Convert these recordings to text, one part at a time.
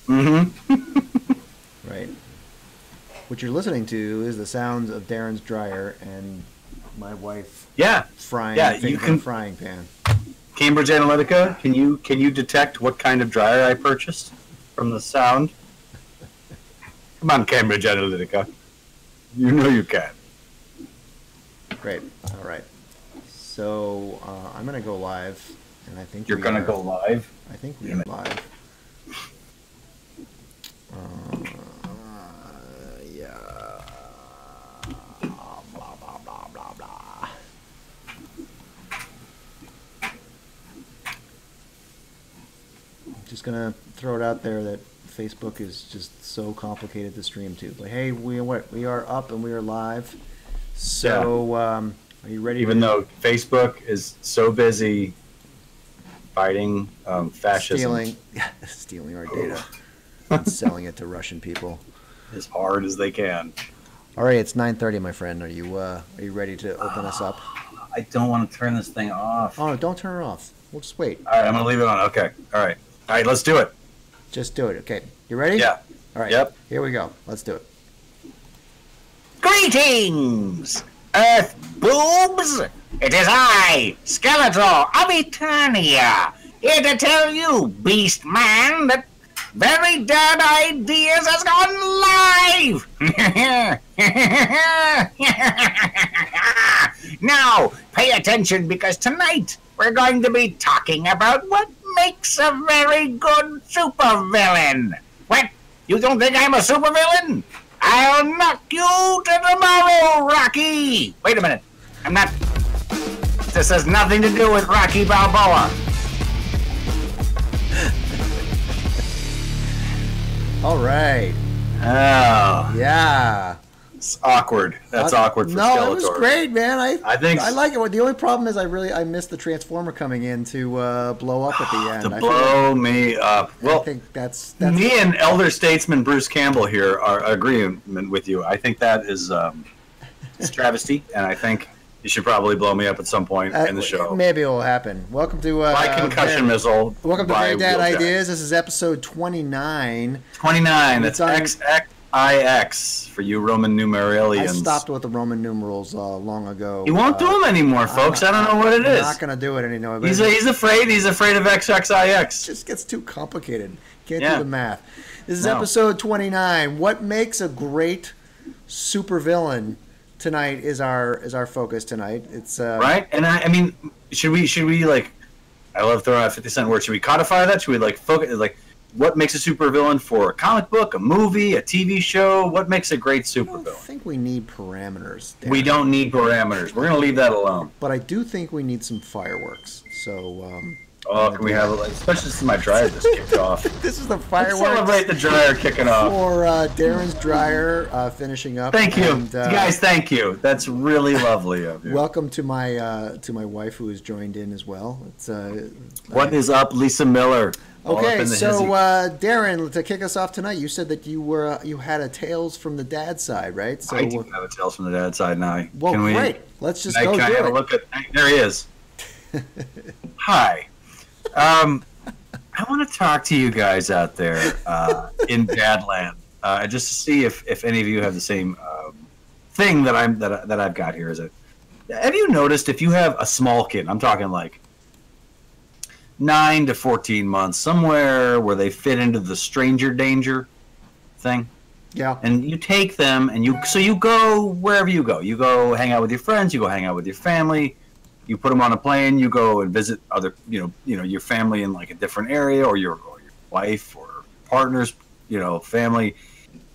Mm-hmm. Right. What you're listening to is the sounds of Darren's dryer and my wife frying things in a frying pan. Cambridge Analytica, can you detect what kind of dryer I purchased from the sound? Come on, Cambridge Analytica. You know you can. Great. All right. So I'm going to go live, and I think you're going to go live. I think we're live. Yeah. Blah blah blah blah blah. Just gonna throw it out there that Facebook is just so complicated to stream to. But hey, we are up and we are live. So are you ready? Even though Facebook is so busy fighting fascism, stealing our data, and selling it to Russian people as hard as they can. All right, it's 9:30, my friend. Are you ready to open us up? I don't want to turn this thing off. Oh, no, don't turn it off. We'll just wait. All right, I'm gonna leave it on. Okay. All right, let's do it. Just do it. Okay, you ready? Yeah. All right. Yep. Here we go. Let's do it. Greetings, Earth boobs! It is I, Skeletor of Eternia, here to tell you, Beast Man, that Very Dead Ideas has gone live! Now, pay attention because tonight we're going to be talking about what makes a very good supervillain. What? You don't think I'm a supervillain? I'll knock you to the marrow, Rocky! Wait a minute. I'm not... This has nothing to do with Rocky Balboa. All right. Oh. Yeah. It's awkward. That's awkward for Skeletor. No, it was great, man. I think I like it. The only problem is I missed the Transformer coming in to blow up at the end. To blow me up. Well, I think that's me and Elder Statesman Bruce Campbell here are agreeing with you. I think that is it's travesty, and I think you should probably blow me up at some point in the show. Maybe it will happen. Welcome to by concussion missile. Welcome to Very Dad Ideas. This is episode 29. 29. That's XIX for you Roman numeralians. I stopped with the Roman numerals long ago. He won't do them anymore, folks. I don't know what it is. I'm not going to do it anymore. He's afraid. He's afraid of XXIX. It just gets too complicated. Can't do the math. This is episode 29. What makes a great supervillain? Tonight is our focus tonight. It's right, and I mean, should we like? I love throwing out 50-cent words. Should we codify that? Should we like focus like what makes a supervillain for a comic book, a movie, a TV show? What makes a great supervillain? I think we need parameters. Darren. We don't need parameters. We're gonna leave that alone. But I do think we need some fireworks. So. Can we have it? Especially since my dryer just kicked off. This is the fireworks. Let's celebrate the dryer kicking off. For Darren's dryer finishing up. Thank you, guys. Thank you. That's really lovely of you. Welcome to my wife who has joined in as well. It's what is up, Lisa Miller? Okay, so Darren, to kick us off tonight, you said that you had a Tales from the Dad side, right? So I do have a Tales from the Dad side now. Well, great. Let's just go do it. A look at, there he is. Hi. I want to talk to you guys out there in Dadland, just to see if any of you have the same thing that I've got here. Have you noticed if you have a small kid? I'm talking like 9 to 14 months, somewhere where they fit into the stranger danger thing. Yeah. And you take them, and you go wherever you go. You go hang out with your friends. You go hang out with your family. You put them on a plane. You go and visit other, your family in like a different area, or your wife or partner's, family.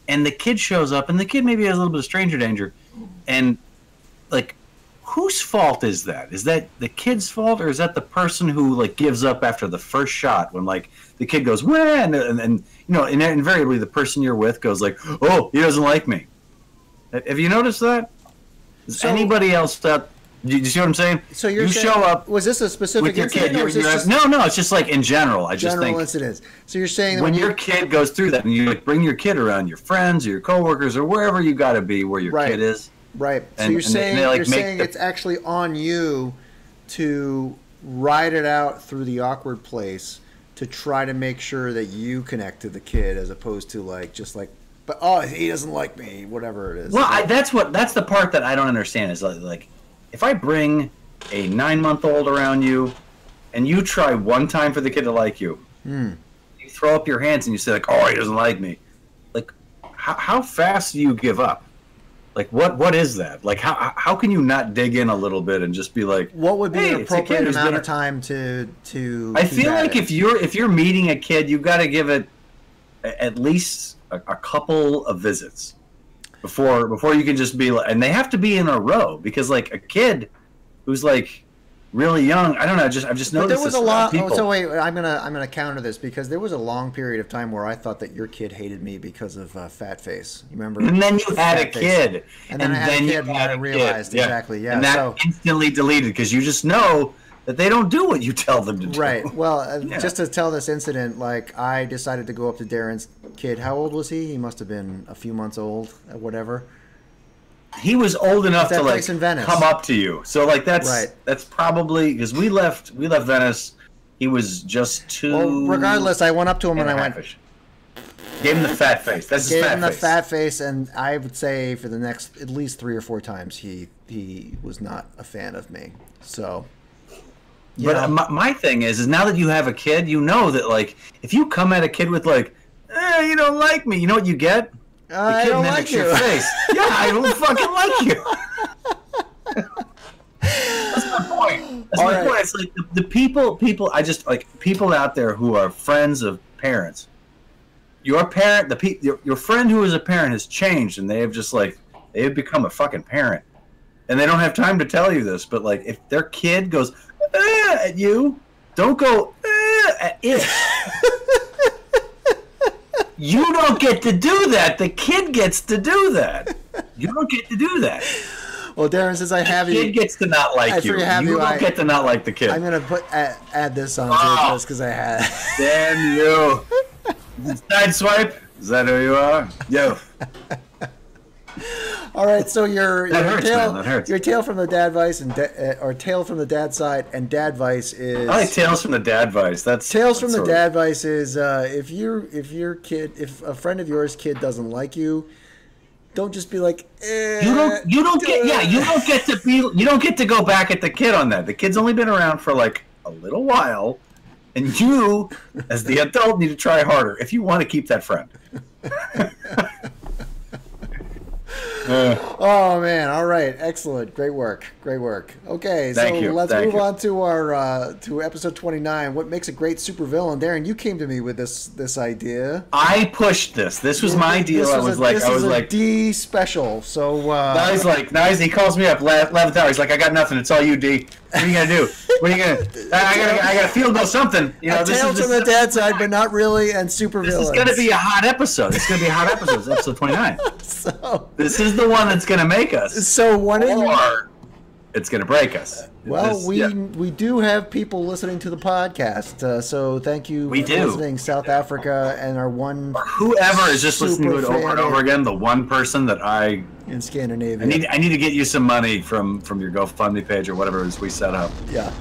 And the kid shows up, and the kid maybe has a little bit of stranger danger, and like, whose fault is that? Is that the kid's fault, or is that the person who like gives up after the first shot when like the kid goes when and invariably the person you're with goes like, oh, he doesn't like me. Have you noticed that? Is anybody else that? Do you see what I'm saying? So you show up. Was this a specific with your kid? No, it's just like in general. I just think incidents. So you're saying that when your kid goes through that, and you like bring your kid around your friends or your coworkers or wherever you got to be where your kid is. Right. So you're saying it's actually on you to ride it out through the awkward place to try to make sure that you connect to the kid as opposed to but oh, he doesn't like me, whatever it is. Well, that's the part that I don't understand is like if I bring a 9-month-old around you and you try one time for the kid to like you, you throw up your hands and you say like, oh, he doesn't like me. Like, how fast do you give up? Like, what is that? Like, how can you not dig in a little bit and just be like, what would be hey, an appropriate amount of time to I feel like if you're meeting a kid, you've got to give it at least a couple of visits before you can just be like, and they have to be in a row because like a kid who's like really young, I don't know, I've just noticed but there was this a lot. people. So wait, I'm gonna counter this because there was a long period of time where I thought that your kid hated me because of fat face. You remember? And then you had a kid, and then I had a kid, and I realized exactly, yeah. And that instantly deleted because you just know that they don't do what you tell them to do. Right. Well, just to tell this incident, like I decided to go up to Darren's kid. How old was he? He must have been a few months old, whatever. He was old enough to like come up to you. So like that's right. That's probably because we left Venice. He was just 2. Well, regardless, I went up to him and I went. Gave him the fat face. That's his fat face. Gave him the fat face, and I would say for the next at least 3 or 4 times he was not a fan of me. So. But my thing is now that you have a kid, you know that like if you come at a kid with like, you don't like me, you know what you get? The kid I don't mimics like your you. face. Yeah, I don't fucking like you. That's my point. That's my point. It's like the people. I just like people out there who are friends of parents. Your parent, your friend who is a parent has changed, and they have just like they have become a fucking parent, and they don't have time to tell you this. But like if their kid goes at you, don't go at it. You don't get to do that. The kid gets to do that. You don't get to do that. Well, Darren, since I have you, the kid gets to not like you. You don't get to not like the kid. I'm gonna add this on just because I had. Damn you! Side swipe. Is that who you are? Yo. All right, so your tail from the dad vice or tail from the dad side, and dad vice is. I like tales from the dad vice. Tales from the dad vice is if a friend of yours kid doesn't like you, don't just be like. You don't get to go back at the kid on that. The kid's only been around for like a little while, and you, as the adult, need to try harder if you want to keep that friend. Oh man! All right, excellent, great work. Okay, so let's move on to our to episode 29. What makes a great supervillain? Darren, you came to me with this idea. I pushed this. This was my deal. I was like D special. So now he's like, he calls me up 11th hour. He's like, I got nothing. It's all you, D. What are you gonna do? What are you gonna? I gotta feel about something. You know, tales from the dad side, but not really, and supervillains. This is gonna be a hot episode. It's gonna be a hot episode. It's episode 29. So this is the one that's gonna make us. So it's gonna break us. Well, we do have people listening to the podcast, so thank you for listening, South Africa, and our one whoever is just listening to it over and over again. The one person that in Scandinavia. I need to get you some money from your GoFundMe page or whatever it is we set up. Yeah,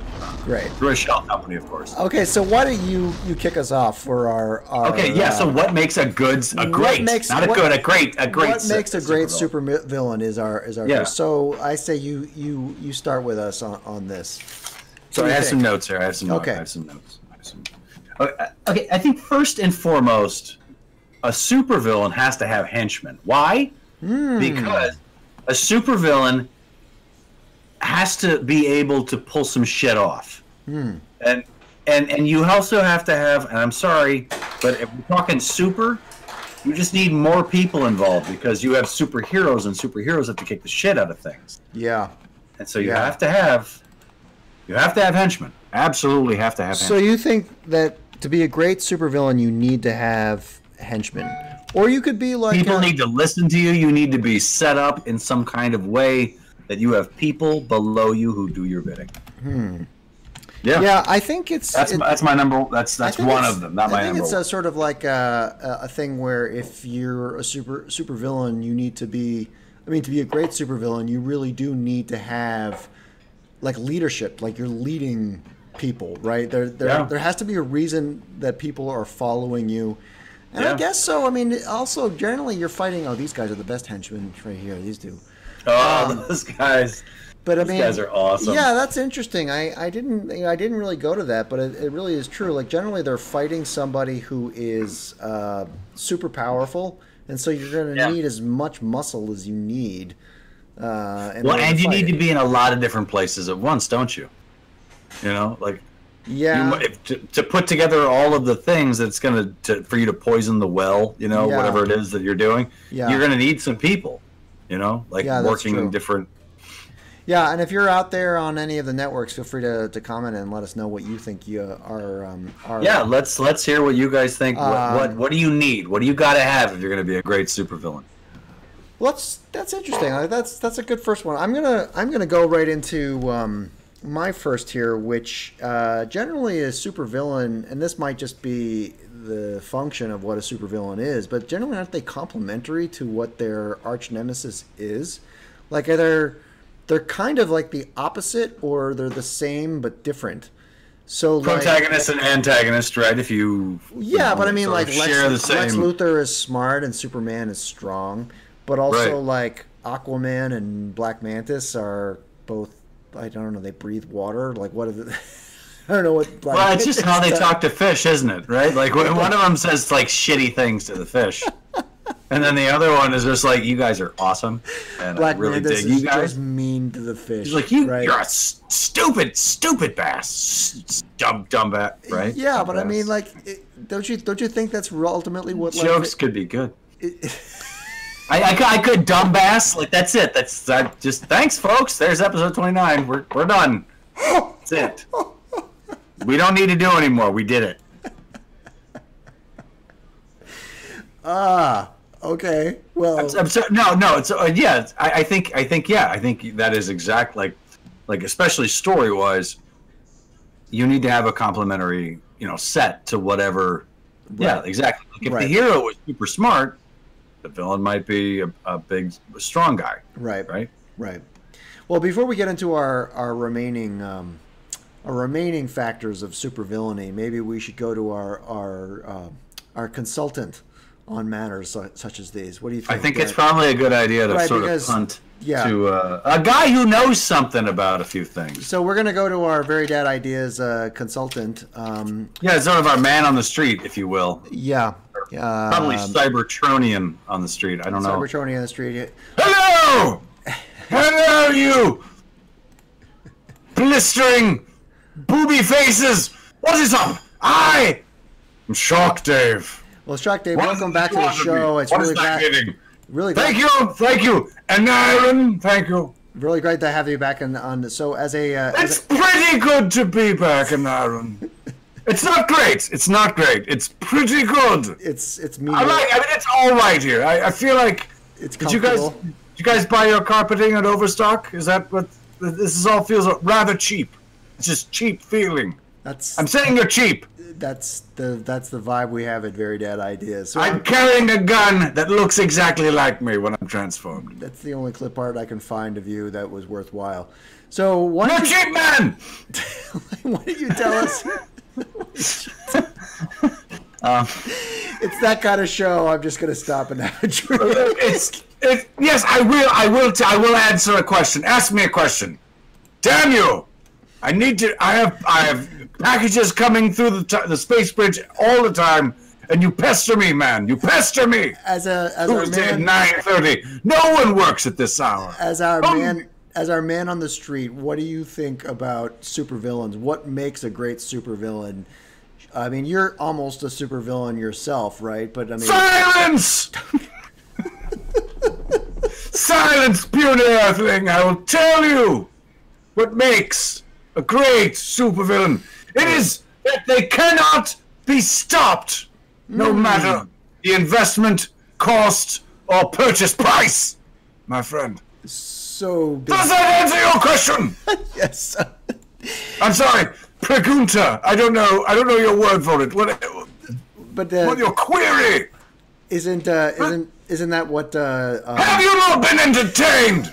great. Through a shell company, of course. Okay, so why don't you kick us off for our okay, yeah. So what makes a great supervillain is our first. So I say you start with us on this. So I have some notes here. I have some notes. Okay, I think first and foremost, a supervillain has to have henchmen. Why? Because a supervillain has to be able to pull some shit off. And you also have to have, and I'm sorry, but if we're talking super, you just need more people involved because you have superheroes, and superheroes have to kick the shit out of things. Yeah. And so you have to have henchmen. Absolutely have to have henchmen. So you think that to be a great supervillain, you need to have henchmen? Or you could be like... People need to listen to you. You need to be set up in some kind of way that you have people below you who do your bidding. Yeah, I think that's my number. That's one of them. Not my number. I think it's a sort of like a thing where if you're a supervillain, you need to be. I mean, to be a great supervillain, you really do need to have like leadership. Like you're leading people, right? There has to be a reason that people are following you. And I guess so. I mean, also, generally, you're fighting, oh, these guys are the best henchmen right here, these two. Oh, those guys. But I Those mean, guys are awesome. Yeah, that's interesting. I didn't really go to that, but it really is true. Like generally, they're fighting somebody who is super powerful, and so you're going to need as much muscle as you need. And you need to be in a lot of different places at once, don't you? You know, like to put together all of the things that's going to for you to poison the well, you know, whatever it is that you're doing. Yeah. You're going to need some people, you know, like working in different. Yeah, and if you're out there on any of the networks, feel free to comment and let us know what you think are. Yeah, let's hear what you guys think. What do you need? What do you got to have if you're going to be a great supervillain? Well, that's interesting. That's a good first one. I'm gonna go right into my first here, which generally is supervillain, and this might just be the function of what a supervillain is, but generally aren't they complementary to what their arch nemesis is? Like either they're kind of like the opposite, or they're the same but different. So protagonist and antagonist, right? If you but I mean, like Lex Luthor is smart and Superman is strong, but also like Aquaman and Black Mantis are both. I don't know. They breathe water. Like what? I don't know what. Well, it's just how they talk to fish, isn't it? Right? Like one of them says like shitty things to the fish. And then the other one is just like, you guys are awesome, and Black I really Mantis dig you guys. Just mean to the fish. He's like, you're a stupid bass, dumb bat, right? Yeah, dumb but bass. I mean, like, don't you think that's ultimately what jokes could be good? I could dumb bass, like that's it. That's just thanks, folks. There's episode 29. We're done. That's it. We don't need to do anymore. We did it. Okay. Well, I'm sorry. No. It's I think that is exact. Like especially story wise, you need to have a complementary, set to whatever. Right. Yeah, exactly. Like if the hero was super smart, the villain might be a big, strong guy. Right. Well, before we get into our remaining factors of supervillainy, maybe we should go to our consultant on matters such as these. What do you think? I think it's probably a good idea to sort of punt to a guy who knows something about a few things. So we're going to go to our Very Dad Ideas consultant. Sort of our man on the street, if you will. Yeah. Probably Cybertronian on the street. I don't know. Cybertronian on the street. Hello! Hello, you! Blistering booby faces! What is up? I am ShockDave. Well, ShockDave, welcome back to the show. It's really glad. Really thank you, and Aaron, thank you. Really great to have you back on. So it's pretty good to be back, and Aaron. It's not great. It's pretty good. It's me. It's all right here. I feel like. It's did you guys buy your carpeting at Overstock? Is that what this all feels rather cheap? It's just cheap feeling. I'm saying you're cheap. That's the vibe we have at Very Dad Ideas. So I'm carrying a gun that looks exactly like me when I'm transformed. That's the only clip art I can find of you that was worthwhile. So you're a cheap man. Why don't you tell us? It's that kind of show. I'm just going to stop and have a drink. Yes, I will answer a question. Ask me a question. Damn you! I have packages coming through the space bridge all the time, and you pester me, man. You pester me. As our man, 9:30. No one works at this hour. As our man on the street, what do you think about supervillains? What makes a great supervillain? I mean, you're almost a supervillain yourself, right? But I mean, silence. Silence, puny earthling. I will tell you what makes a great supervillain. It is that they cannot be stopped, no matter the investment, cost, or purchase price, my friend. So does that answer your question? Yes. I'm sorry, pregunta. I don't know your word for it. What your query? Isn't that what? Have you not been entertained?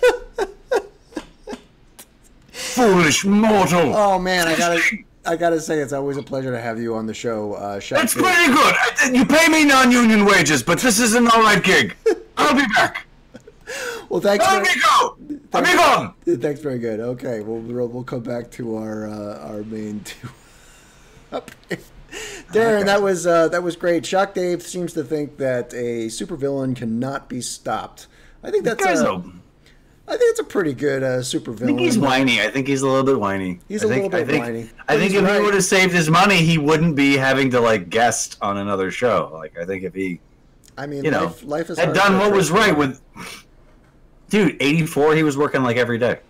Foolish mortal. Oh man, I I gotta say, it's always a pleasure to have you on the show. That's pretty good. You pay me non-union wages, but this is an all right gig. I'll be back. Well, thanks. Amigo. Thanks, very good. Okay, we'll come back to our main two. Darren, that was great. ShockDave seems to think that a supervillain cannot be stopped. I think that's it's a pretty good supervillain. I think he's whiny. I think he's a little bit whiny. He's a little bit whiny. I think if he would have saved his money, he wouldn't be having to like guest on another show. Like I think if he, life is had done what was right with. Dude, 84, he was working like every day.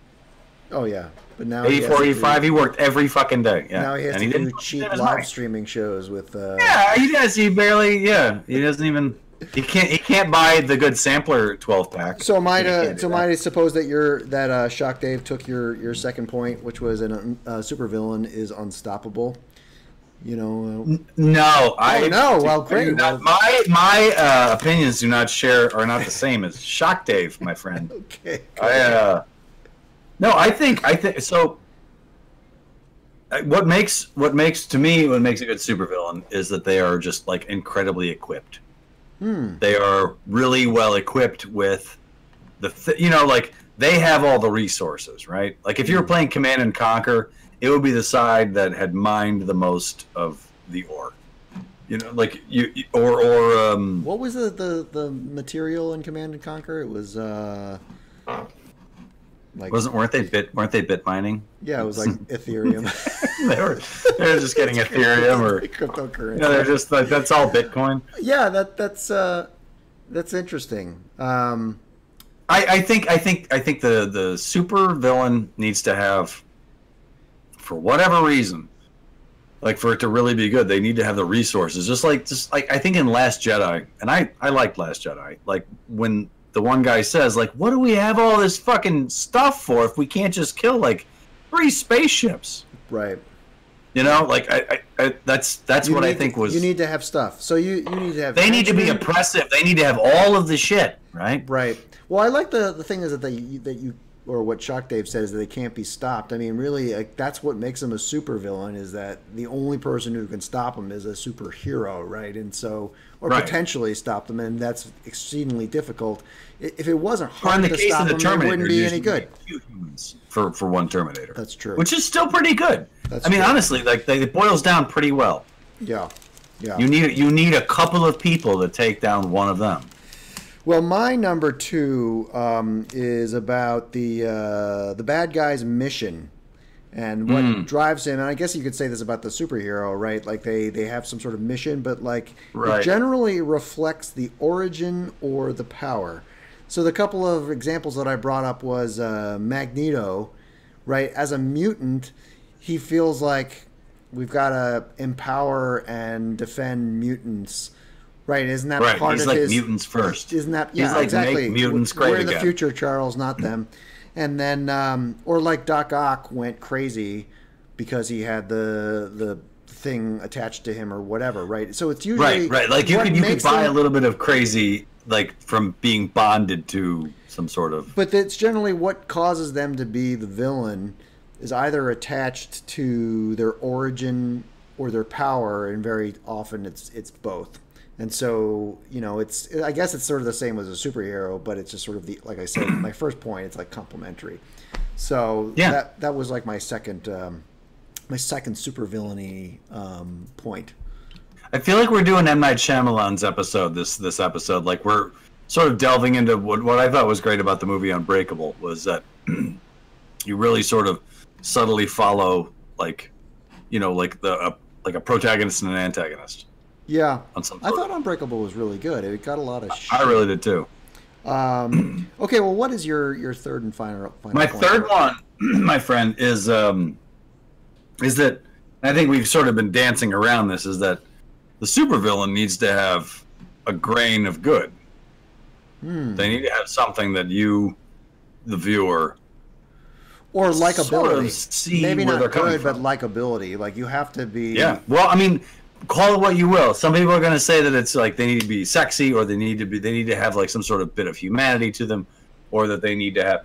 Oh yeah, but now 84, 85, he worked every fucking day. Yeah. Now he has to do cheap live streaming shows with. Yeah, he does. He barely. Yeah, he doesn't even. He can't buy the good sampler 12-pack. So am I to suppose that ShockDave took your second point, which was a supervillain is unstoppable. No. Well, great. My opinions are not the same as ShockDave, my friend. Okay. I think so. What makes a good supervillain is that they are just like incredibly equipped. They are really well equipped with they have all the resources, right? Like if you were playing Command and Conquer, it would be the side that had mined the most of the ore. What was the material in Command and Conquer? It was weren't they bit mining? Yeah, it was like Ethereum. they were just getting Ethereum or cryptocurrency. They're just like that's all Bitcoin. Yeah, that's interesting. I think the super villain needs to have, for whatever reason, like for it to really be good, they need to have the resources. Just like I think in Last Jedi, and I liked Last Jedi, like when the one guy says, like, what do we have all this fucking stuff for if we can't just kill like 3 spaceships? Right. Like that's what I think was. You need to have stuff. So you need to have. They need to be oppressive. They need to have all of the shit, right? Right. Well, I like the thing is that you or what ShockDave said is that they can't be stopped. I mean, really, that's what makes them a supervillain is that the only person who can stop them is a superhero, right? And so, potentially stop them, and that's exceedingly difficult. If it wasn't hard to stop them, they wouldn't be any good. Humans for one Terminator. That's true. Which is still pretty good. Honestly, like it boils down pretty well. Yeah. You need a couple of people to take down one of them. Well, my number 2 is about the bad guy's mission and what drives him. And I guess you could say this about the superhero, right? Like they have some sort of mission, but like it generally reflects the origin or the power. So the couple of examples that I brought up was Magneto, right? As a mutant, he feels like we've got to empower and defend mutants. Right, isn't that part He's of like his... mutants first. Isn't that... Yeah, exactly. Make mutants great We're the future, Charles, not them. And then, or like Doc Ock went crazy because he had the thing attached to him or whatever, right? So it's usually... Right. Like you could buy a little bit of crazy, like from being bonded to some sort of... But it's generally what causes them to be the villain is either attached to their origin or their power, and very often it's both. And so, I guess it's sort of the same as a superhero, but it's just sort of like I said, my first point, it's like complementary. So that was like my second supervillainy point. I feel like we're doing M. Night Shyamalan's episode this episode. Like we're sort of delving into what I thought was great about the movie Unbreakable was that you really sort of subtly follow like a protagonist and an antagonist. Yeah, I thought Unbreakable was really good. It got a lot of shit. I really did too. Okay, well, what is your third and final My point? third one, my friend, is that I think we've sort of been dancing around this, is that the supervillain needs to have a grain of good. They need to have something that you, the viewer, or likability. Sort of see maybe where not they're coming good, from. but likability. Like you have to be. Yeah. Well, I mean, call it what you will. Some people are going to say that it's like they need to be sexy, or they need to have like some sort of bit of humanity to them, or that they need to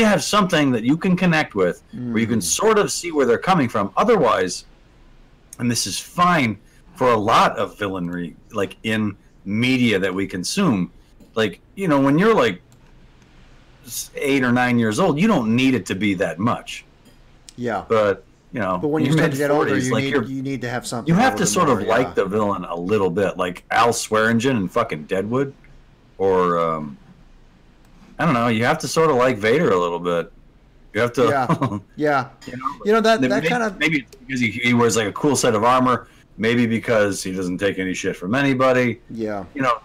have something that you can connect with, where you can sort of see where they're coming from. Otherwise, and this is fine for a lot of villainry, like in media that we consume. Like, you know, when you're like 8 or 9 years old, you don't need it to be that much. Yeah. But, you know, but when you start to get older, like you need to have something. You have to sort of more, like the villain a little bit, like Al Swearingen in fucking Deadwood, or I don't know. You have to sort of like Vader a little bit. You have to. Yeah. You know that maybe, kind of maybe because he wears like a cool set of armor. Maybe because he doesn't take any shit from anybody. Yeah. You know.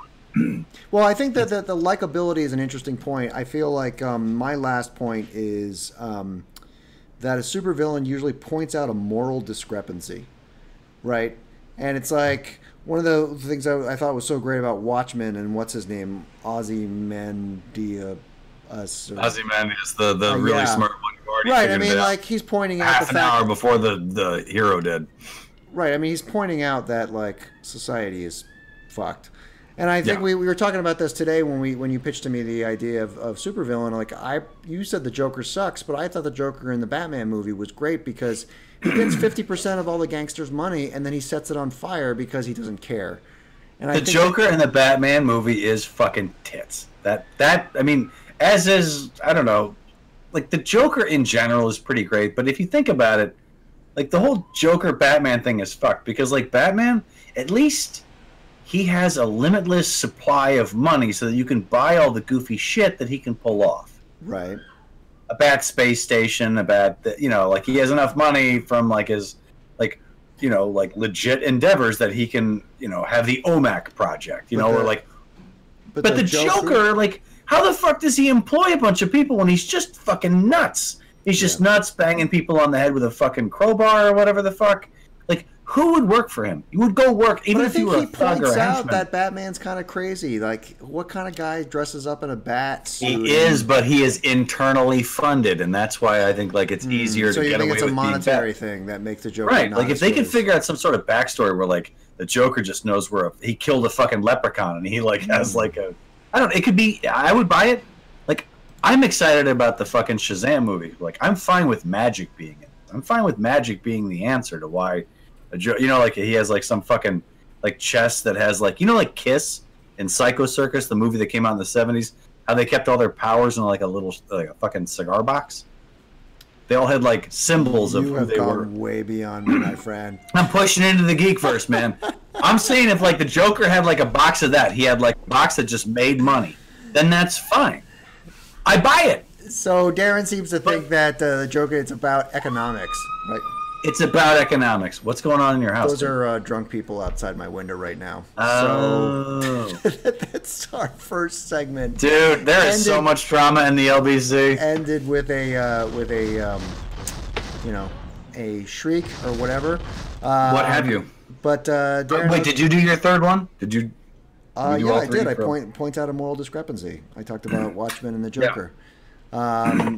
Well, I think that the likability is an interesting point. I feel like my last point is that a supervillain usually points out a moral discrepancy, right? And it's like one of the things I thought was so great about Watchmen and what's his name, Ozymandias. Ozymandias, the really smart one who already right. I mean, like he's pointing out half an hour before the hero did. Right. I mean, he's pointing out that like society is fucked. And I think we were talking about this today when you pitched to me the idea of supervillain. Like you said the Joker sucks, but I thought the Joker in the Batman movie was great because he gets 50% of all the gangsters' money and then he sets it on fire because he doesn't care. And the Joker in the Batman movie is fucking tits. That I mean, as is, I don't know, like the Joker in general is pretty great, but if you think about it, like the whole Joker Batman thing is fucked because like Batman, at least he has a limitless supply of money so that you can buy all the goofy shit that he can pull off. Right. A bad space station, you know, like he has enough money from like his, like, you know, like legit endeavors that he can, you know, have the OMAC project, you know, or like, but the Joker, like, how the fuck does he employ a bunch of people when he's just fucking nuts? He's just nuts, banging people on the head with a fucking crowbar or whatever the fuck. Like, who would work for him? You would go work, even if you were a thug or a henchman. He points out that Batman's kind of crazy. Like, what kind of guy dresses up in a bat suit? He is, but he is internally funded, and that's why I think like it's easier to get away with being. So you think it's a monetary thing that makes the Joker right? Not like if they could figure out some sort of backstory where like the Joker just knows where he killed a fucking leprechaun and he like has like a, I don't know, it could be. I would buy it. Like I'm excited about the fucking Shazam movie. Like I'm fine with magic being it. I'm fine with magic being the answer to why. You know, like he has like some fucking like chest that has like, you know, like Kiss in Psycho Circus, the movie that came out in the 70s, how they kept all their powers in like a little like a fucking cigar box. They all had like symbols of who they were. You have gone way beyond me, my friend. I'm pushing into the geekverse, man. I'm saying if like the Joker had like a box of that, he had like a box that just made money, then that's fine. I buy it. So Darren seems to think that the Joker, it's about economics, right? It's about economics. What's going on in your house? Those are drunk people outside my window right now. Oh. So that's our first segment. Dude, there is so much drama in the LBC. Ended with a you know, a shriek or whatever. What have you? But Darren, wait, did you do your third one? Did you? Yeah, I did. I point out a moral discrepancy. I talked about Watchmen and the Joker. Yeah.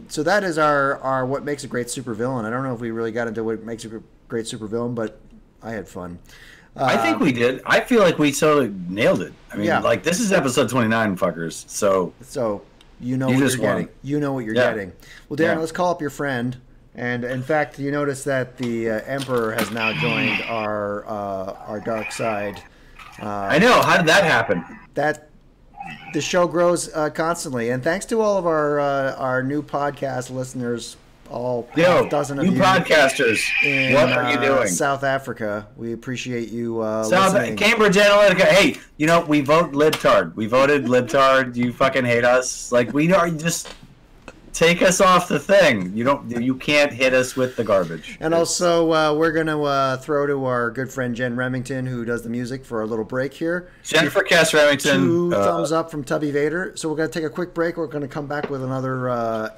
So that is our what makes a great supervillain. I don't know if we really got into what makes a great supervillain, but I had fun. I think we did. I feel like we totally nailed it. I mean, like this is episode 29, fuckers. So you know what you're getting. You know what you're getting. Well, Darren, let's call up your friend. And in fact, you notice that the Emperor has now joined our dark side. I know. How did that happen? The show grows constantly, and thanks to all of our new podcast listeners, all dozen of new you podcasters. What are you doing? South Africa, we appreciate you listening. Cambridge Analytica. Hey, you know we vote libtard. We voted libtard. You fucking hate us. Like we are just. Take us off the thing. You can't hit us with the garbage. And also, we're gonna throw to our good friend Jen Remington, who does the music for our little break here. Jennifer Cass Remington. 2 thumbs up from Tubby Vader. So we're gonna take a quick break. We're gonna come back with another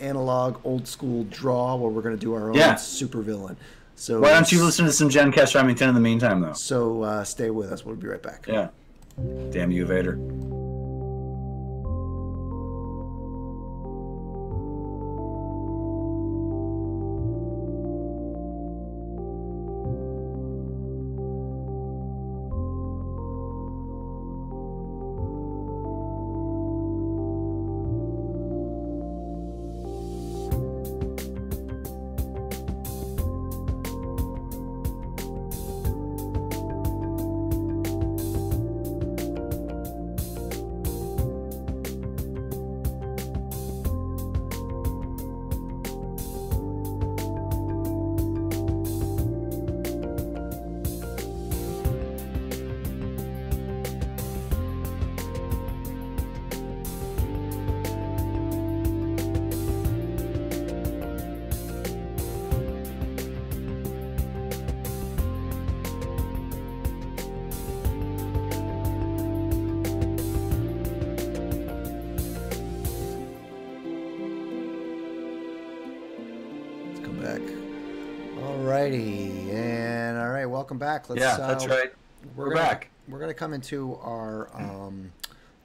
analog, old school draw where we're gonna do our own supervillain. So why don't you listen to some Jen Cass Remington in the meantime, though? So stay with us. We'll be right back. Yeah. Damn you, Vader. righty, and all right, welcome back. Let's, that's right. We're back. We're gonna come into our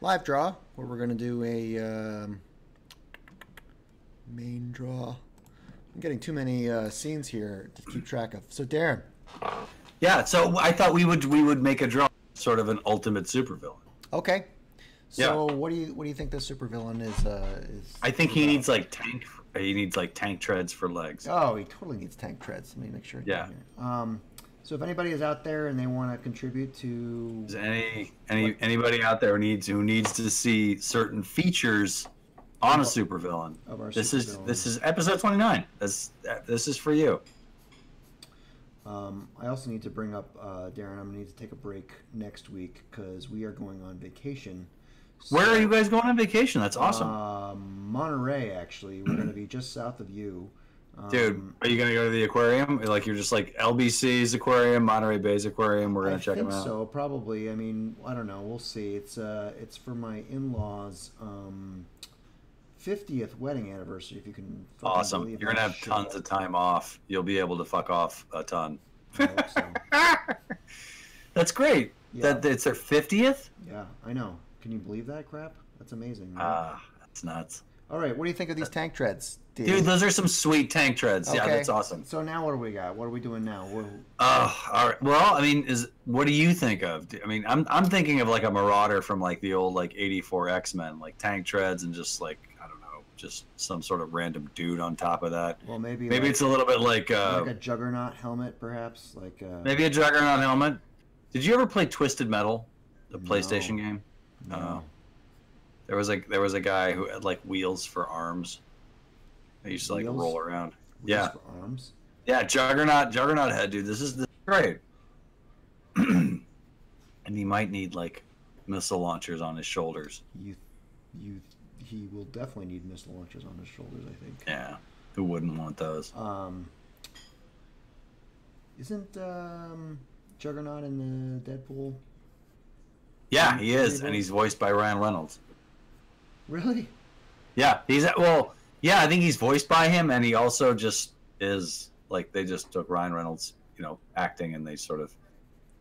live draw where we're gonna do a main draw. I'm getting too many scenes here to keep track of. So Darren. Yeah, so I thought we would make a draw, sort of an ultimate supervillain. Okay. So what do you think this supervillain is? I think he needs like tank treads for legs. Oh, he totally needs tank treads. Let me make sure. Yeah. So if anybody is out there and they want to contribute to, is anybody out there who needs to see certain features on a supervillain, this is episode 29. This is for you. I also need to bring up Darren. I'm gonna need to take a break next week because we are going on vacation. So, where are you guys going on vacation? That's awesome. Monterey, actually. We're gonna be just south of you. Dude, are you gonna go to the aquarium? Like you're just like LBC's aquarium, Monterey Bay's aquarium. We're gonna check them out. I think so, probably. I mean, I don't know. We'll see. It's for my in-laws' 50th wedding anniversary. If you can. Awesome. You're gonna have tons of time off. You'll be able to fuck off a ton. I hope so. That's great. Yeah. That it's their 50th. Yeah, I know. Can you believe that crap? That's amazing. Right? That's nuts. All right, what do you think of these tank treads, dude? Those are some sweet tank treads. Okay. Yeah, that's awesome. So now what do we got? What are we doing now? All right. Well, I mean, what do you think of? I mean, I'm thinking of like a Marauder from like the old like '84 X-Men, like tank treads and just like I don't know, just some sort of random dude on top of that. Well, maybe it's a little bit like a Juggernaut helmet, perhaps. Maybe a Juggernaut helmet. Did you ever play Twisted Metal, the PlayStation game? No. There was a guy who had like wheels for arms. They used to like roll around. Wheels for arms? Yeah, Juggernaut head, dude. This is great. And he might need like missile launchers on his shoulders. He will definitely need missile launchers on his shoulders, I think. Yeah. Who wouldn't want those? Isn't Juggernaut in the Deadpool? Yeah, he is, and he's voiced by Ryan Reynolds. Really? Yeah, I think he's voiced by him, and he also just is like they just took Ryan Reynolds, acting, and they sort of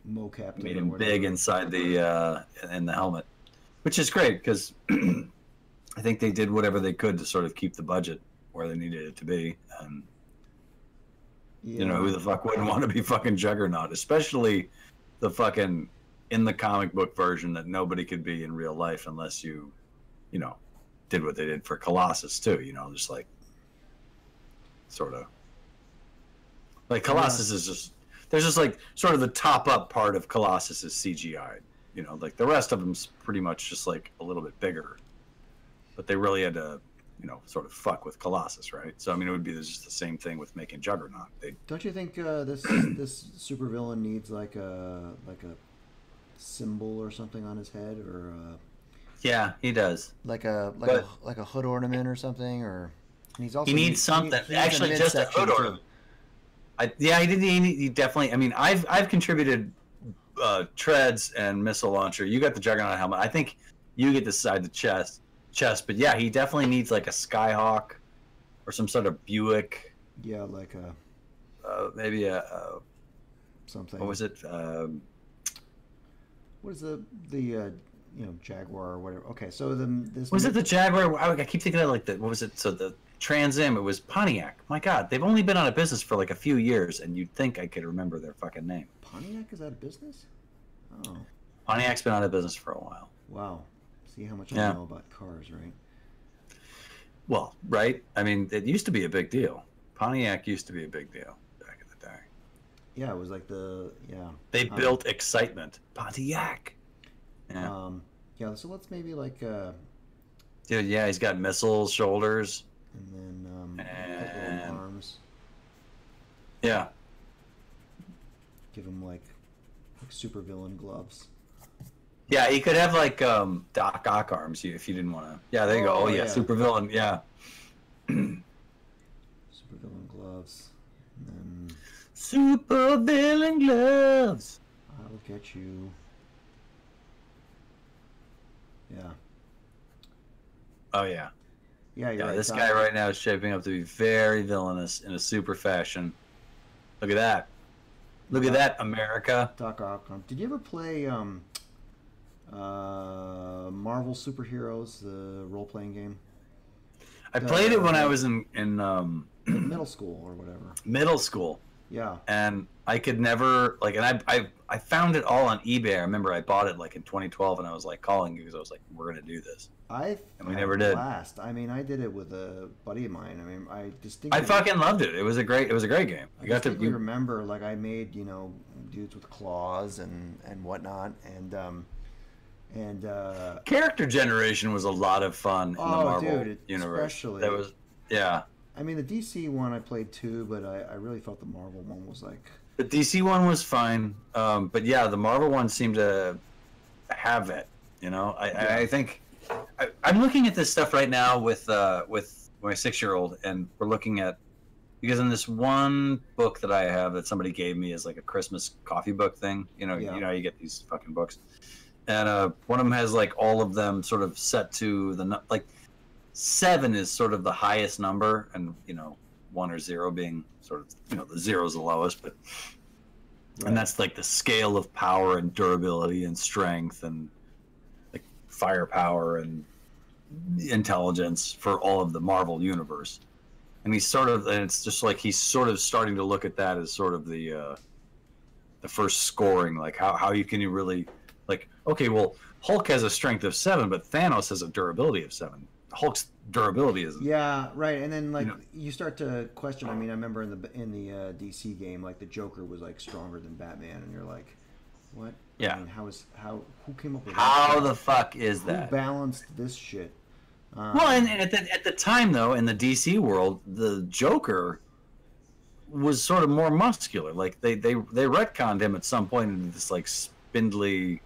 mocap made him big inside the in the helmet, which is great because I think they did whatever they could to sort of keep the budget where they needed it to be, and who the fuck wouldn't want to be fucking Juggernaut, especially the fucking in the comic book version that nobody could be in real life unless you did what they did for Colossus too, just like sort of like Colossus is just there's just like sort of the top up part of Colossus is CGI, like the rest of them's pretty much just like a little bit bigger, but they really had to sort of fuck with Colossus, right? So I mean it would be just the same thing with making Juggernaut. Don't you think this supervillain needs like a symbol or something on his head, or yeah, he does, like a hood ornament or something, or he needs something. Actually, just a hood ornament. He definitely. I mean, I've contributed treads and missile launcher. You got the Juggernaut helmet. I think you get to decide the chest. But yeah, he definitely needs like a Skyhawk or some sort of Buick. Yeah, like a maybe a something. What was it? What is the Jaguar or whatever? Okay, so this was it the Jaguar? I keep thinking of like what was it? So the Trans Am. It was Pontiac. My God, they've only been out of business for like a few years, and you'd think I could remember their fucking name. Pontiac is out of business? Oh. Pontiac's been out of business for a while. Wow. See how much I know about cars, right? Well, right. I mean, it used to be a big deal. Pontiac used to be a big deal back in the day. Yeah, it was like They built excitement. Pontiac. Yeah. So let's maybe like. Dude, yeah, he's got missile shoulders. And then arms. Yeah. Give him like supervillain gloves. Yeah, he could have like Doc Ock arms if you didn't want to. Yeah, there you go. Oh yeah, supervillain. Yeah. Supervillain gloves. And then supervillain gloves. I'll get you. Yeah. Oh yeah. Yeah, you're right. This guy right now is shaping up to be very villainous in a super fashion. Look at that. Look at that, America. Doc Ock. Did you ever play Marvel Superheroes, the role-playing game? I played it when I was in middle school or whatever. Middle school. Yeah. And I could never like, and I found it all on eBay. I remember I bought it like in 2012, and I was like calling you because I was like, we're gonna do this. And we never did. I mean, I did it with a buddy of mine. I mean, I distinctly. I fucking loved it. It was a great game. I got to remember, like, I made dudes with claws and whatnot, and character generation was a lot of fun in the Marvel universe. Especially that was I mean, the DC one I played too, but I really felt the Marvel one was like. The DC one was fine, but yeah, the Marvel one seemed to have it. I think I'm looking at this stuff right now with my 6-year-old, and we're looking at because in this one book that I have that somebody gave me as like a Christmas coffee book thing. You know you get these fucking books, and one of them has like all of them sort of set to the like 7 is sort of the highest number, and 1 or 0 being sort of the 0 is the lowest, but and that's like the scale of power and durability and strength and like firepower and intelligence for all of the Marvel universe. And it's just like he's sort of starting to look at that as sort of the first scoring, like how you really like, okay, well, Hulk has a strength of 7, but Thanos has a durability of 7. Hulk's durability is right. And then like you start to question. I mean, I remember in the DC game, like the Joker was like stronger than Batman, and you're like, what? Yeah. I mean, who came up with how the fuck is that? Who balanced this shit? Well, and at the time though, in the DC world, the Joker was sort of more muscular. Like they retconned him at some point into this like spindly.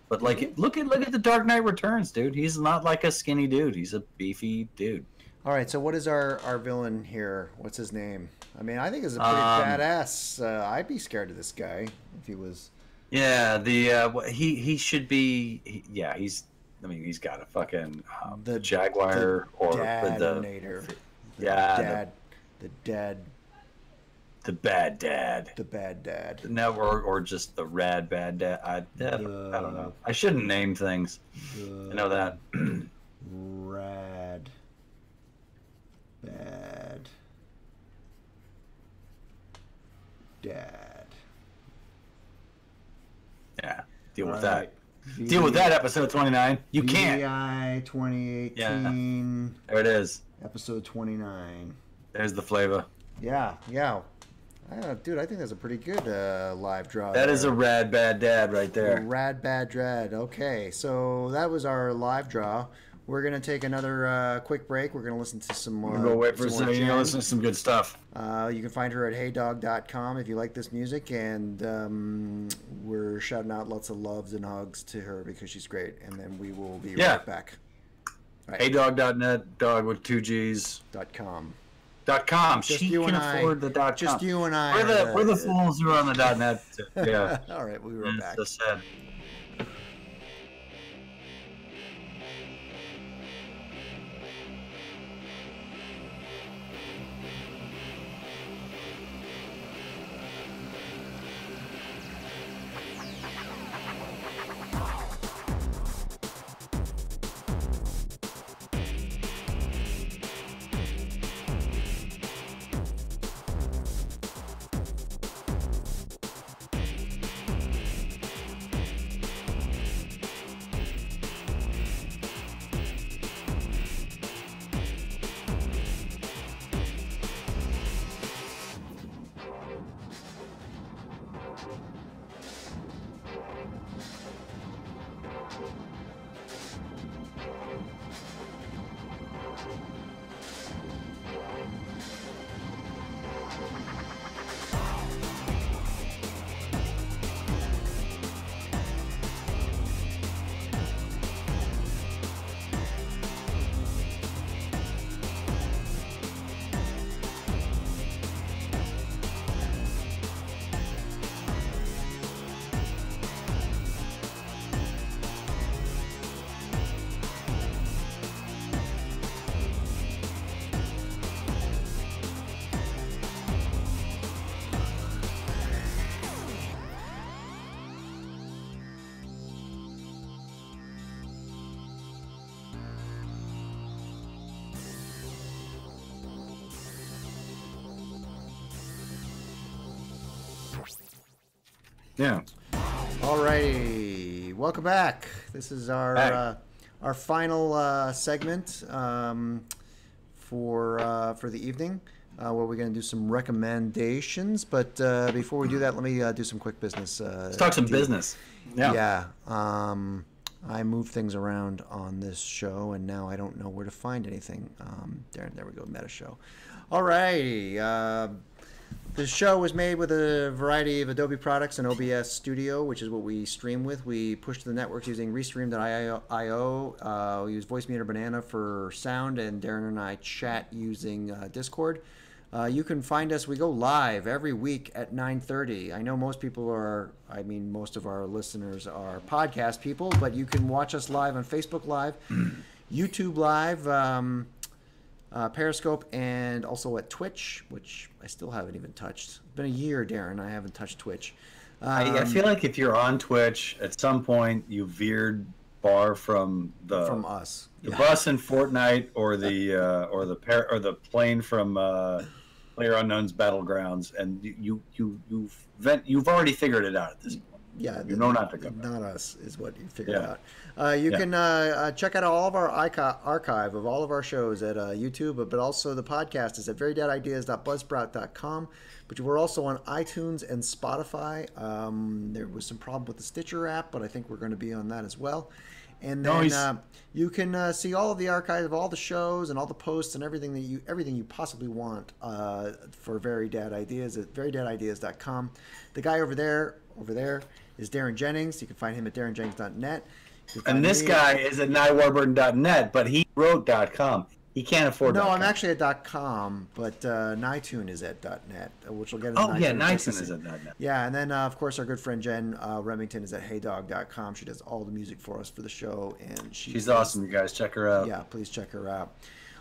But like, look at the Dark Knight Returns, dude. He's not like a skinny dude. He's a beefy dude. All right, so what is our villain here? What's his name? I mean, I think he's a pretty badass. I'd be scared of this guy if he was. Yeah, he should be. He's got a fucking the Jaguar or the dad. The bad dad. The bad dad. No, or just the rad bad dad. I don't know. I shouldn't name things. I know that. Rad. Bad. Dad. Yeah. Deal with that. Deal with that, episode 29. You can't. VI 2018. Yeah. There it is. Episode 29. There's the flavor. Yeah. Dude, I think that's a pretty good live draw. That is a rad bad dad right there. Rad bad dad. Okay, so that was our live draw. We're gonna take another quick break. We're gonna listen to some more. We'll go wait for a second. You're gonna listen to some good stuff. You can find her at heydog.com if you like this music, and we're shouting out lots of loves and hugs to her because she's great. And then we will be right back. Right. Heydog.net, dog with 2 G's. .com. .com. Just she can afford the .com. Just you and I. We're the fools who are on the .net. Yeah. All right, we'll be right back. So sad. Yeah. Alrighty, welcome back. This is our final segment for the evening, where we're going to do some recommendations. But before we do that, let me do some quick business. Let's talk some business. Yeah. I moved things around on this show, and now I don't know where to find anything. There we go, meta show. Alrighty. The show was made with a variety of Adobe products and OBS Studio, which is what we stream with. We push to the networks using Restream.io. We use Voice Meter Banana for sound, and Darren and I chat using Discord. You can find us. We go live every week at 9:30. I know most people most of our listeners are podcast people, but you can watch us live on Facebook Live, YouTube Live, Periscope, and also at Twitch, which I still haven't even touched. It's been a year, Darren. I haven't touched Twitch. I feel like if you're on Twitch, at some point you veered far from us, the bus in Fortnite, or the plane from PlayerUnknown's Battlegrounds, and you've already figured it out at this point. Yeah, you know not to go back. Not us is what you figured out. You can check out all of our archive of all of our shows at YouTube, but also the podcast is at verydeadideas.buzzsprout.com. But we're also on iTunes and Spotify. There was some problem with the Stitcher app, but I think we're going to be on that as well. And then you can see all of the archives of all the shows and all the posts and everything you possibly want for Very Dad Ideas at verydeadideas.com. The guy over there is Darren Jennings. You can find him at darrenjennings.net. And this guy is at nyewarburton.net, but he wrote .com. He can't afford. No, .com. I'm actually at .com, but Nitune is at .net, which we'll get into. Nitune is at .net. Yeah, and then of course our good friend Jen Remington is at heydog.com. She does all the music for us for the show, and she's awesome. You guys check her out. Yeah, please check her out.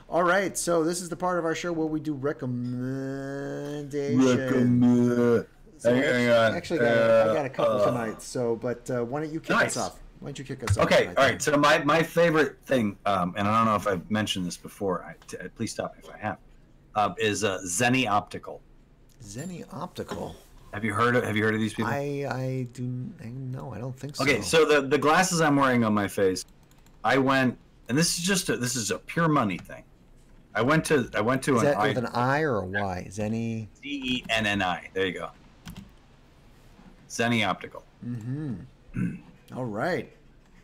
All right, so this is the part of our show where we do recommendations. Actually, I got a couple tonight. So, but why don't you kick us off? Why don't you kick us off? Okay, all right. So my favorite thing, and I don't know if I've mentioned this before. Please stop me if I have. Is Zenny Optical. Zenny Optical. Have you heard of these people? I don't think so. Okay, so the glasses I'm wearing on my face, I went, and this is a pure money thing. I went to is that with an I or a Y? Zenny. Zenni. There you go. Zenny Optical. Mm-hmm. All right.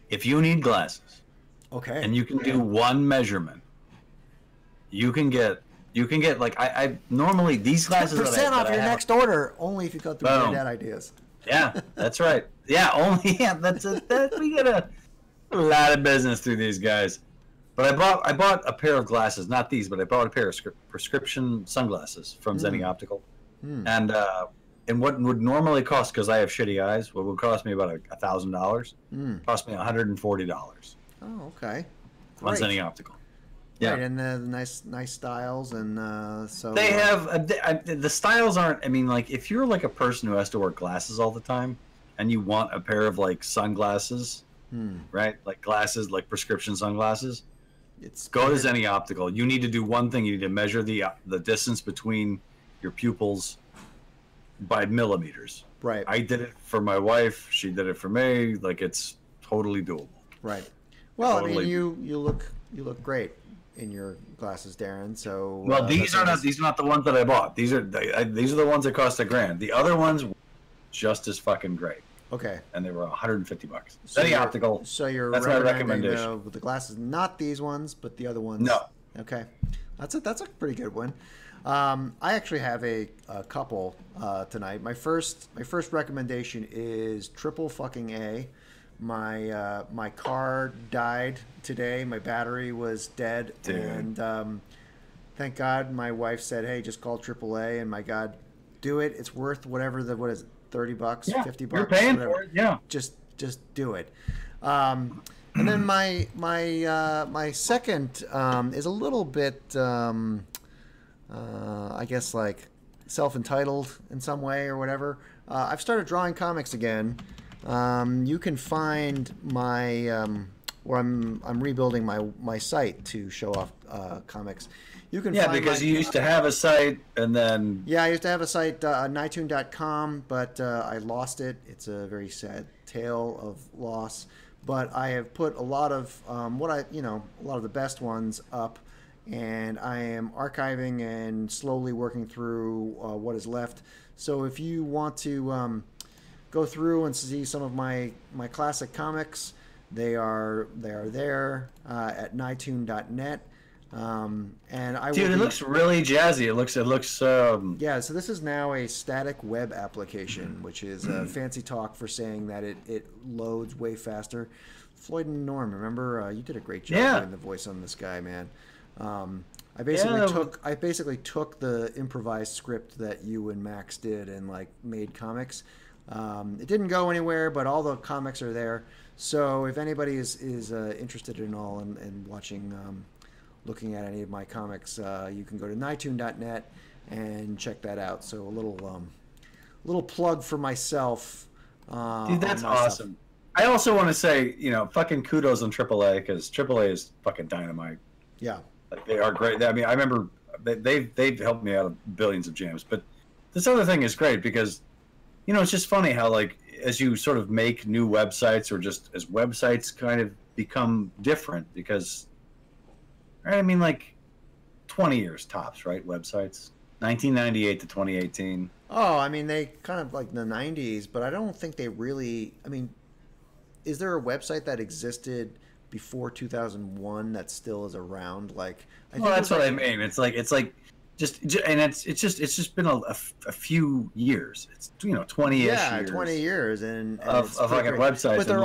If you need glasses, okay, and you can do one measurement, you can get like I normally these glasses 10% off your next order only if you go through Very Dad Ideas. Yeah, that's right. Yeah, that's we get a lot of business through these guys. But I bought a pair of glasses, not these, but I bought a pair of prescription sunglasses from Zenny Optical, and what would normally cost, because I have shitty eyes, what would cost me about $1,000, cost me $140. Oh, okay. On Zenny Optical. Yeah, right, and the nice styles, and so they have the styles aren't. I mean, like if you're like a person who has to wear glasses all the time, and you want a pair of like sunglasses, right? Like glasses, like prescription sunglasses. Go to Zenny Optical. You need to do one thing. You need to measure the distance between your pupils by millimeters. Right. I did it for my wife. She did it for me. Like it's totally doable. Right. Well, totally. I mean, you look great in your glasses, Darren. So well, these are not the ones that I bought. These are the ones that cost $1,000. The other ones were just as fucking great. Okay. And they were $150. Zenny Optical. So that's my recommendation. The glasses, not these ones, but the other ones. No. Okay. That's a pretty good one. I actually have a couple tonight. My first recommendation is triple fucking A. My car died today. My battery was dead, and thank God my wife said, "Hey, just call AAA." And my God, do it. It's worth whatever what is it, $30, $50. You're paying whatever. for it. Yeah. Just do it. And then my second is a little bit, I guess, like self-entitled in some way or whatever. I've started drawing comics again. You can find my where I'm rebuilding my site to show off comics. You can find because you used to have a site, and then I used to have a site nitune.com, but I lost it. It's a very sad tale of loss. But I have put a lot of a lot of the best ones up, and I am archiving and slowly working through what is left. So if you want to go through and see some of my classic comics, they are there at nitune.net. And it looks really jazzy. It looks yeah. So this is now a static web application, which is fancy talk for saying that it loads way faster. Floyd and Norm, remember you did a great job doing the voice on this guy, man. I basically took the improvised script that you and Max did and like made comics. It didn't go anywhere, but all the comics are there. So if anybody is interested in all and watching. Looking at any of my comics, you can go to nitune.net and check that out. So a little plug for myself. Dude, that's awesome. I also want to say, fucking kudos on AAA, because AAA is fucking dynamite. Yeah, like, they are great. I mean, I remember they've helped me out of billions of jams. But this other thing is great because, it's just funny how like as you sort of make new websites or just as websites kind of become different because. Right, I mean, like 20 years tops, right? Websites, 1998 to 2018. Oh, I mean, they kind of like the 90s, but I don't think they really. I mean, is there a website that existed before 2001 that still is around? Like, that's what I mean. It's like just and it's just been a few years. It's 20-ish years. Yeah, 20 years and of like a website. But they're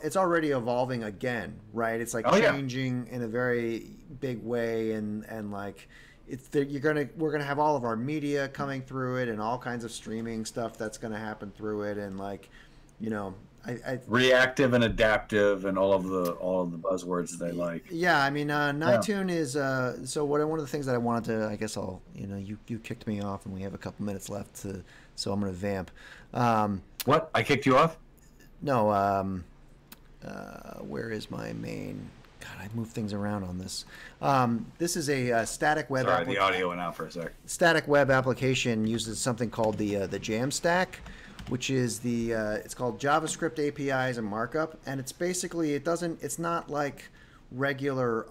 it's already evolving again, right? It's like changing in a very big way, and like we're gonna have all of our media coming through it and all kinds of streaming stuff that's gonna happen through it, and like reactive and adaptive and all of the buzzwords they like. Yeah, I mean, Nitune is so one of the things that I wanted to. I guess you kicked me off, and we have a couple minutes left, so I'm going to vamp. What? I kicked you off? No. Where is my main? God, I moved things around on this. This is a static web. Sorry, the audio went out for a sec. Static web application uses something called the Jamstack, which is it's called JavaScript APIs and Markup, and it's basically it's not like regular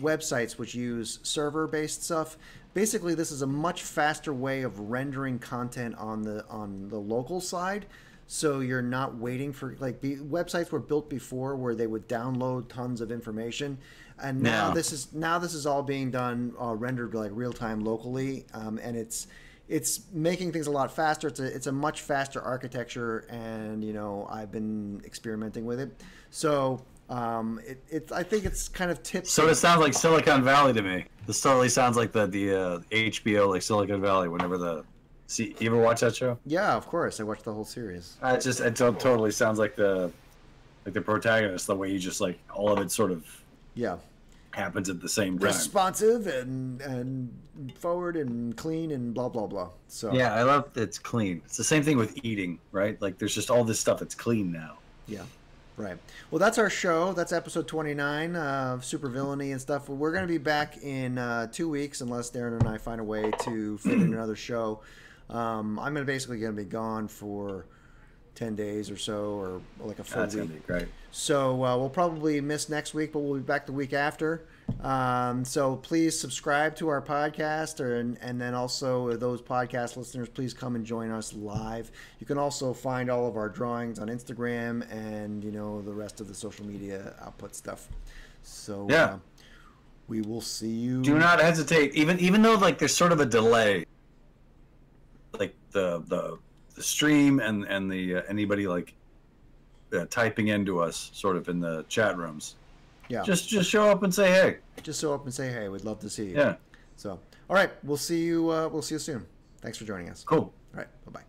websites which use server-based stuff. Basically, this is a much faster way of rendering content on the local side. So you're not waiting for websites were built before where they would download tons of information, and now this is all being done rendered like real time locally, and it's making things a lot faster. It's a much faster architecture, and I've been experimenting with it. So I think it's kind of tips. So it sounds like Silicon Valley to me. This totally sounds like the HBO like Silicon Valley. Whenever you ever watch that show? Yeah, of course. I watched the whole series. It totally sounds like the protagonist. The way you just like all of it sort of happens at the same time. Responsive and forward and clean and blah blah blah. So yeah, I love that it's clean. It's the same thing with eating, right? Like there's just all this stuff that's clean now. Yeah. Right. Well, that's our show. That's episode 29 of Supervillainy and stuff. We're going to be back in 2 weeks unless Darren and I find a way to fit in another show. I'm basically going to be gone for 10 days or so, or like a full week. That's going to be great. So we'll probably miss next week, but we'll be back the week after. So please subscribe to our podcast, and then also those podcast listeners, please come and join us live. You can also find all of our drawings on Instagram and the rest of the social media output stuff. So we will see you. Do not hesitate, even though like there's sort of a delay, like the stream and the anybody like typing into us sort of in the chat rooms. Yeah. Just show up and say hey. Just show up and say hey. We'd love to see you. Yeah. So, all right, we'll see you soon. Thanks for joining us. Cool. All right. Bye-bye.